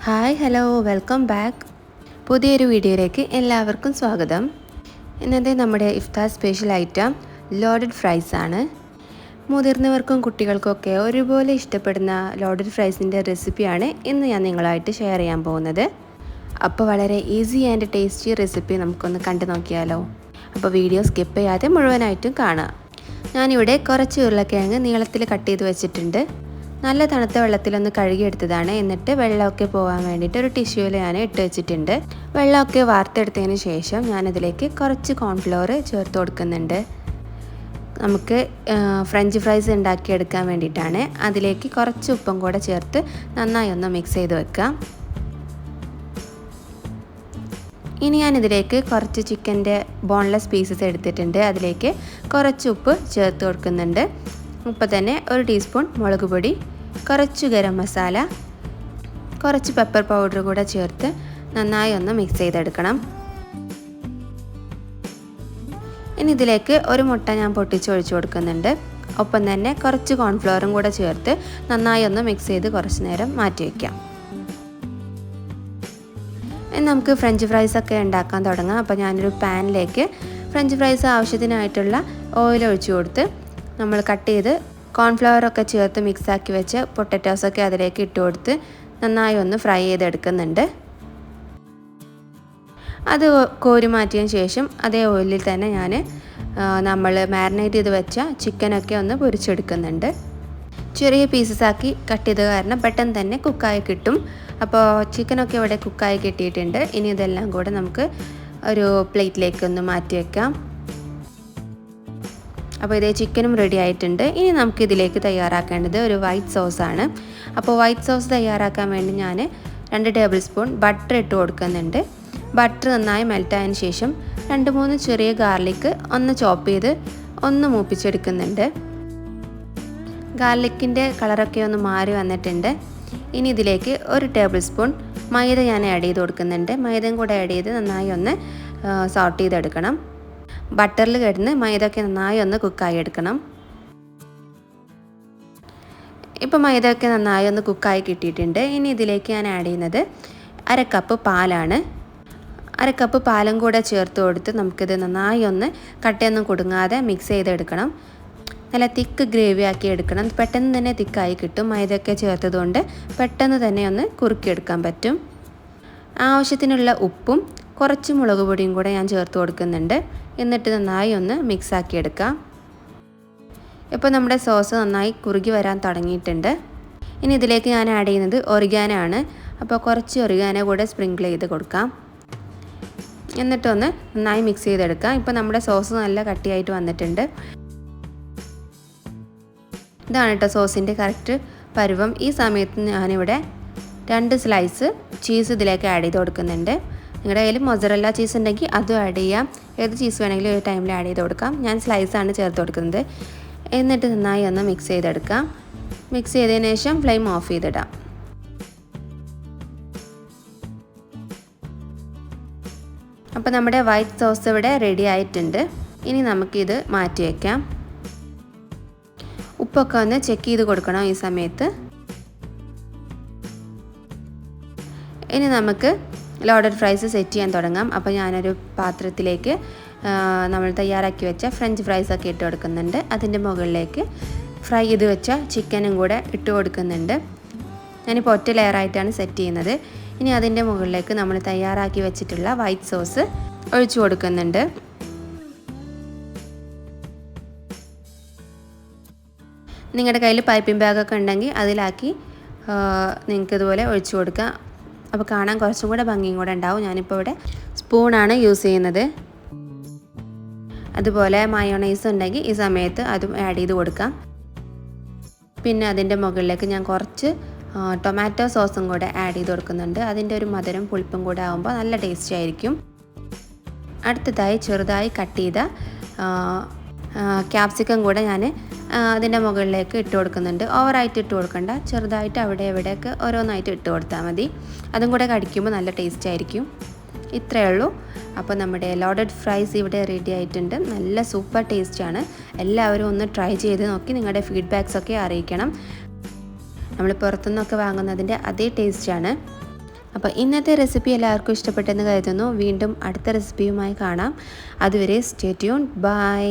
Hi hello welcome back. പുതിയൊരു വീഡിയോയിലേക്ക് എല്ലാവർക്കും സ്വാഗതം. ഇന്നത്തെ നമ്മുടെ ഇഫ്താർ സ്പെഷ്യൽ ഐറ്റം ലോഡഡ് ഫ്രൈസ് ആണ്. മുതിർന്നവർക്കും കുട്ടികൾക്കൊക്കെ ഒരുപോലെ ഇഷ്ടപ്പെടുന്ന ലോഡഡ് ഫ്രൈസിൻ്റെ റെസിപ്പിയാണ് ഇന്ന് ഞാൻ നിങ്ങളായിട്ട് ഷെയർ ചെയ്യാൻ പോകുന്നത്. അപ്പോൾ വളരെ ഈസി ആൻഡ് ടേസ്റ്റി റെസിപ്പി നമുക്കൊന്ന് കണ്ടു നോക്കിയാലോ. അപ്പോൾ വീഡിയോ സ്കിപ്പ് ചെയ്യാതെ മുഴുവനായിട്ടും കാണാം. ഞാനിവിടെ കുറച്ച് ഉരുളക്കിഴങ്ങ് നീളത്തിൽ കട്ട് ചെയ്ത് വെച്ചിട്ടുണ്ട്. നല്ല തണുത്ത വെള്ളത്തിലൊന്ന് കഴുകിയെടുത്തതാണ്. എന്നിട്ട് വെള്ളമൊക്കെ പോകാൻ വേണ്ടിയിട്ട് ഒരു ടിഷ്യൂവിൽ ഞാൻ ഇട്ട് വെച്ചിട്ടുണ്ട്. വെള്ളമൊക്കെ വാർത്തെടുത്തതിന് ശേഷം ഞാനതിലേക്ക് കുറച്ച് കോൺഫ്ലവർ ചേർത്ത് കൊടുക്കുന്നുണ്ട്. നമുക്ക് ഫ്രഞ്ച് ഫ്രൈസ് ഉണ്ടാക്കിയെടുക്കാൻ വേണ്ടിയിട്ടാണ്. അതിലേക്ക് കുറച്ച് ഉപ്പും കൂടെ ചേർത്ത് നന്നായി ഒന്ന് മിക്സ് ചെയ്ത് വെക്കാം. ഇനി ഞാനിതിലേക്ക് കുറച്ച് ചിക്കൻ്റെ ബോൺലെസ് പീസസ് എടുത്തിട്ടുണ്ട്. അതിലേക്ക് കുറച്ച് ഉപ്പ് ചേർത്ത് കൊടുക്കുന്നുണ്ട്. ഉപ്പ് തന്നെ 1 ടീസ്പൂൺ മുളക് പൊടി, കുറച്ച് ഗരം മസാല, കുറച്ച് പെപ്പർ പൗഡർ കൂടെ ചേർത്ത് നന്നായി ഒന്ന് മിക്സ് ചെയ്തെടുക്കണം. ഇനി ഇതിലേക്ക് ഒരു മുട്ട ഞാൻ പൊട്ടിച്ചൊഴിച്ച് കൊടുക്കുന്നുണ്ട്. ഒപ്പം തന്നെ കുറച്ച് കോൺഫ്ലവറും കൂടെ ചേർത്ത് നന്നായി ഒന്ന് മിക്സ് ചെയ്ത് കുറച്ച് നേരം മാറ്റി വയ്ക്കാം. ഇനി നമുക്ക് ഫ്രഞ്ച് ഫ്രൈസ് ഒക്കെ ഉണ്ടാക്കാൻ തുടങ്ങാം. അപ്പോൾ ഞാനൊരു പാനിലേക്ക് ഫ്രഞ്ച് ഫ്രൈസ് ആവശ്യത്തിനായിട്ടുള്ള ഓയിൽ ഒഴിച്ചു കൊടുത്ത് നമ്മൾ കട്ട് ചെയ്ത് കോൺഫ്ലവറൊക്കെ ചേർത്ത് മിക്സാക്കി വെച്ച് പൊട്ടറ്റോസൊക്കെ അതിലേക്ക് ഇട്ട് കൊടുത്ത് നന്നായി ഒന്ന് ഫ്രൈ ചെയ്തെടുക്കുന്നുണ്ട്. അത് കോരി മാറ്റിയതിന് ശേഷം അതേ ഓയിലിൽ തന്നെ ഞാൻ നമ്മൾ മാരിനേറ്റ് ചെയ്ത് വെച്ച ചിക്കനൊക്കെ ഒന്ന് പൊരിച്ചെടുക്കുന്നുണ്ട്. ചെറിയ പീസസാക്കി കട്ട് ചെയ്ത് കാരണം പെട്ടെന്ന് തന്നെ കുക്കായി കിട്ടും. അപ്പോൾ ചിക്കനൊക്കെ ഇവിടെ കുക്കായി കിട്ടിയിട്ടുണ്ട്. ഇനി ഇതെല്ലാം കൂടെ നമുക്ക് ഒരു പ്ലേറ്റിലേക്ക് ഒന്ന് മാറ്റി വയ്ക്കാം. അപ്പോൾ ഇതേ ചിക്കനും റെഡി ആയിട്ടുണ്ട്. ഇനി നമുക്കിതിലേക്ക് തയ്യാറാക്കേണ്ടത് ഒരു വൈറ്റ് സോസാണ്. അപ്പോൾ വൈറ്റ് സോസ് തയ്യാറാക്കാൻ വേണ്ടി ഞാൻ 2 ടേബിൾ സ്പൂൺ ബട്ടർ ഇട്ട് കൊടുക്കുന്നുണ്ട്. ബട്ടർ നന്നായി മെൽറ്റായതിന് ശേഷം 2-3 ചെറിയ ഗാർലിക്ക് ഒന്ന് ചോപ്പ് ചെയ്ത് ഒന്ന് മൂപ്പിച്ചെടുക്കുന്നുണ്ട്. ഗാർലിക്കിൻ്റെ കളറൊക്കെ ഒന്ന് മാറി വന്നിട്ടുണ്ട്. ഇനി ഇതിലേക്ക് 1 ടേബിൾ സ്പൂൺ മൈദ ഞാൻ ആഡ് ചെയ്ത് കൊടുക്കുന്നുണ്ട്. മൈദയും കൂടെ ആഡ് ചെയ്ത് നന്നായി ഒന്ന് സോട്ട് ചെയ്തെടുക്കണം. ബട്ടറിൽ കിടന്ന് മൈദയൊക്കെ നന്നായി ഒന്ന് കുക്കായി എടുക്കണം. ഇപ്പോൾ മൈദയൊക്കെ നന്നായി ഒന്ന് കുക്കായി കിട്ടിയിട്ടുണ്ട്. ഇനി ഇതിലേക്ക് ഞാൻ ആഡ് ചെയ്യുന്നത് 1/2 കപ്പ് പാലാണ്. 1/2 കപ്പ് പാലും കൂടെ ചേർത്ത് കൊടുത്ത് നമുക്കിത് നന്നായി ഒന്ന് കട്ടയൊന്നും കുടുങ്ങാതെ മിക്സ് ചെയ്തെടുക്കണം. നല്ല തിക്ക് ഗ്രേവി ആക്കി എടുക്കണം. പെട്ടെന്ന് തന്നെ തിക്കായി കിട്ടും. മൈദയൊക്കെ ചേർത്തതുകൊണ്ട് പെട്ടെന്ന് തന്നെ ഒന്ന് കുറുക്കിയെടുക്കാൻ പറ്റും. ആവശ്യത്തിനുള്ള ഉപ്പും കുറച്ച് മുളക് പൊടിയും കൂടെ ഞാൻ ചേർത്ത് കൊടുക്കുന്നുണ്ട്. എന്നിട്ട് നന്നായി ഒന്ന് മിക്സാക്കി എടുക്കാം. ഇപ്പോൾ നമ്മുടെ സോസ് നന്നായി കുറുകി വരാൻ തുടങ്ങിയിട്ടുണ്ട്. ഇനി ഇതിലേക്ക് ഞാൻ ആഡ് ചെയ്യുന്നത് ഒറിഗാനോ ആണ്. അപ്പോൾ കുറച്ച് ഒറിഗാനോ കൂടെ സ്പ്രിങ്കിൾ ചെയ്ത് കൊടുക്കാം. എന്നിട്ടൊന്ന് നന്നായി മിക്സ് ചെയ്തെടുക്കാം. ഇപ്പോൾ നമ്മുടെ സോസ് നല്ല കട്ടിയായിട്ട് വന്നിട്ടുണ്ട്. ഇതാണ് കേട്ടോ സോസിൻ്റെ കറക്റ്റ് പരുവം. ഈ സമയത്ത് ഞാനിവിടെ 2 സ്ലൈസ് ചീസ് ഇതിലേക്ക് ആഡ് ചെയ്ത് കൊടുക്കുന്നുണ്ട്. നിങ്ങളുടെ കയ്യിൽ മൊസറല്ല ചീസ് ഉണ്ടെങ്കിൽ അതും ആഡ് ചെയ്യാം. ഏത് ചീസ് വേണമെങ്കിലും ഒരു ടൈമിൽ ആഡ് ചെയ്ത് കൊടുക്കാം. ഞാൻ സ്ലൈസാണ് ചേർത്ത് കൊടുക്കുന്നത്. എന്നിട്ട് നന്നായി ഒന്ന് മിക്സ് ചെയ്തെടുക്കാം. മിക്സ് ചെയ്തതിന് ശേഷം ഫ്ലെയിം ഓഫ് ചെയ്തിടാം. അപ്പോൾ നമ്മുടെ വൈറ്റ് സോസ് ഇവിടെ റെഡി ആയിട്ടുണ്ട്. ഇനി നമുക്കിത് മാറ്റി വയ്ക്കാം. ഉപ്പൊക്കെ ഒന്ന് ചെക്ക് ചെയ്ത് കൊടുക്കണം ഈ സമയത്ത്. ഇനി നമുക്ക് ലോഡഡ് ഫ്രൈസ് സെറ്റ് ചെയ്യാൻ തുടങ്ങാം. അപ്പോൾ ഞാനൊരു പാത്രത്തിലേക്ക് നമ്മൾ തയ്യാറാക്കി വെച്ച ഫ്രഞ്ച് ഫ്രൈസൊക്കെ ഇട്ട് കൊടുക്കുന്നുണ്ട്. അതിൻ്റെ മുകളിലേക്ക് ഫ്രൈ ചെയ്ത് വെച്ച ചിക്കനും കൂടെ ഇട്ട് കൊടുക്കുന്നുണ്ട്. ഞാനിപ്പോൾ ഒറ്റ ലെയറായിട്ടാണ് സെറ്റ് ചെയ്യുന്നത്. ഇനി അതിൻ്റെ മുകളിലേക്ക് നമ്മൾ തയ്യാറാക്കി വെച്ചിട്ടുള്ള വൈറ്റ് സോസ് ഒഴിച്ചു കൊടുക്കുന്നുണ്ട്. നിങ്ങളുടെ കയ്യിൽ പൈപ്പിംഗ് ബാഗൊക്കെ ഉണ്ടെങ്കിൽ അതിലാക്കി നിങ്ങൾക്കിതുപോലെ ഒഴിച്ചു കൊടുക്കാം. അപ്പോൾ കാണാൻ കുറച്ചും കൂടെ ഭംഗിയും കൂടെ ഉണ്ടാവും. ഞാനിപ്പോൾ ഇവിടെ സ്പൂണാണ് യൂസ് ചെയ്യുന്നത്. അതുപോലെ മയോണൈസ് ഉണ്ടെങ്കിൽ ഈ സമയത്ത് അതും ആഡ് ചെയ്ത് കൊടുക്കാം. പിന്നെ അതിൻ്റെ മുകളിലേക്ക് ഞാൻ കുറച്ച് ടൊമാറ്റോ സോസും കൂടെ ആഡ് ചെയ്ത് കൊടുക്കുന്നുണ്ട്. അതിൻ്റെ ഒരു മധുരം പുളിപ്പും കൂടെ ആകുമ്പോൾ നല്ല ടേസ്റ്റി ആയിരിക്കും. അടുത്തതായി ചെറുതായി കട്ട് ചെയ്ത ക്യാപ്സിക്കം കൂടെ ഞാൻ അതിൻ്റെ മുകളിലേക്ക് ഇട്ട് കൊടുക്കുന്നുണ്ട്. ഓവറായിട്ട് ഇട്ട് കൊടുക്കണ്ട, ചെറുതായിട്ട് അവിടെ എവിടെയൊക്കെ ഓരോന്നായിട്ട് ഇട്ട് കൊടുത്താൽ മതി. അതും കൂടെ കടിക്കുമ്പോൾ നല്ല ടേസ്റ്റ് ആയിരിക്കും. ഇത്രയേ ഉള്ളൂ. അപ്പോൾ നമ്മുടെ ലോഡഡ് ഫ്രൈസ് ഇവിടെ റെഡി ആയിട്ടുണ്ട്. നല്ല സൂപ്പർ ടേസ്റ്റാണ്. എല്ലാവരും ഒന്ന് ട്രൈ ചെയ്ത് നോക്കി നിങ്ങളുടെ ഫീഡ്ബാക്സ് ഒക്കെ അറിയിക്കണം. നമ്മൾ പുറത്തുനിന്നൊക്കെ വാങ്ങുന്നതിൻ്റെ അതേ ടേസ്റ്റാണ്. അപ്പോൾ ഇന്നത്തെ റെസിപ്പി എല്ലാവർക്കും ഇഷ്ടപ്പെട്ടെന്ന് കരുതുന്നു. വീണ്ടും അടുത്ത റെസിപ്പിയുമായി കാണാം. അതുവരെ സ്റ്റേ ട്യൂൺ. ബൈ.